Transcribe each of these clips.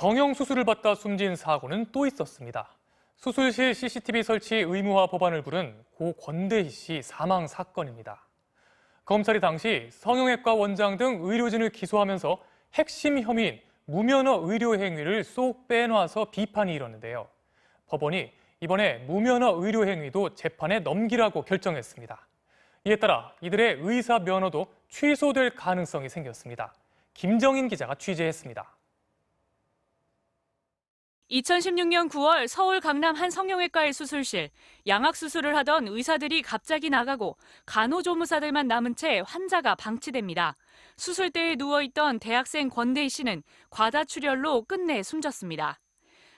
성형수술을 받다 숨진 사고는 또 있었습니다. 수술실 CCTV 설치 의무화 법안을 부른 고 권대희 씨 사망 사건입니다. 검찰이 당시 성형외과 원장 등 의료진을 기소하면서 핵심 혐의인 무면허 의료 행위를 쏙 빼놔서 비판이 일었는데요. 법원이 이번에 무면허 의료 행위도 재판에 넘기라고 결정했습니다. 이에 따라 이들의 의사 면허도 취소될 가능성이 생겼습니다. 김정인 기자가 취재했습니다. 2016년 9월 서울 강남 한 성형외과의 수술실, 양악 수술을 하던 의사들이 갑자기 나가고 간호조무사들만 남은 채 환자가 방치됩니다. 수술대에 누워있던 대학생 권대희 씨는 과다출혈로 끝내 숨졌습니다.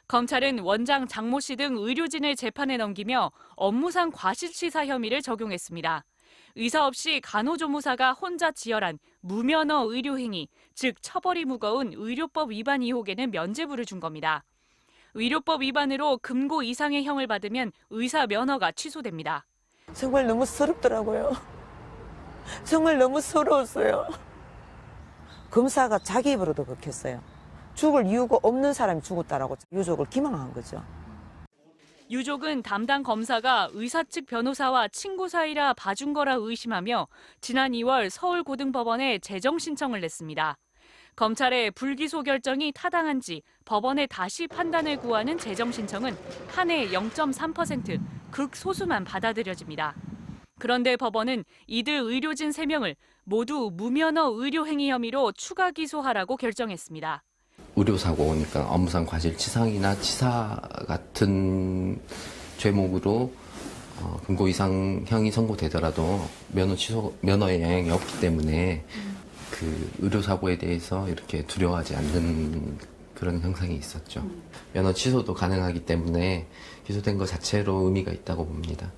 검찰은 원장 장모 씨 등 의료진을 재판에 넘기며 업무상 과실치사 혐의를 적용했습니다. 의사 없이 간호조무사가 혼자 지혈한 무면허 의료행위, 즉 처벌이 무거운 의료법 위반 의혹에는 면죄부를 준 겁니다. 의료법 위반으로 금고 이상의 형을 받으면 의사 면허가 취소됩니다. 정말 너무 서럽더라고요. 정말 너무 서러웠어요. 검사가 자기 입으로도 그렇겠어요. 죽을 이유가 없는 사람이 죽었다라고 유족을 기망한 거죠. 유족은 담당 검사가 의사 측 변호사와 친구 사이라 봐준 거라 의심하며 지난 2월 서울고등법원에 재정 신청을 냈습니다. 검찰의 불기소 결정이 타당한지 법원에 다시 판단을 구하는 재정 신청은 한 해 0.3% 극소수만 받아들여집니다. 그런데 법원은 이들 의료진 3명을 모두 무면허 의료행위 혐의로 추가 기소하라고 결정했습니다. 의료사고니까 업무상 과실치상이나 치사 같은 죄목으로 금고 이상형이 선고되더라도 면허 취소, 면허에 영향이 없기 때문에 그 의료사고에 대해서 이렇게 두려워하지 않는 그런 형상이 있었죠. 면허 취소도 가능하기 때문에 기소된 것 자체로 의미가 있다고 봅니다.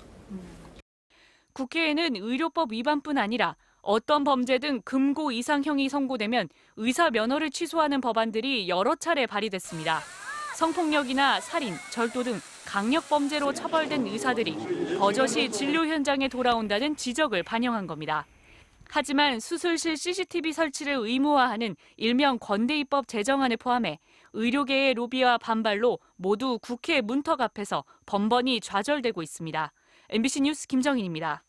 국회에는 의료법 위반뿐 아니라 어떤 범죄든 금고 이상형이 선고되면 의사 면허를 취소하는 법안들이 여러 차례 발의됐습니다. 성폭력이나 살인, 절도 등 강력범죄로 처벌된 의사들이 버젓이 진료 현장에 돌아온다는 지적을 반영한 겁니다. 하지만 수술실 CCTV 설치를 의무화하는 일명 권대희법 제정안을 포함해 의료계의 로비와 반발로 모두 국회 문턱 앞에서 번번이 좌절되고 있습니다. MBC 뉴스 김정인입니다.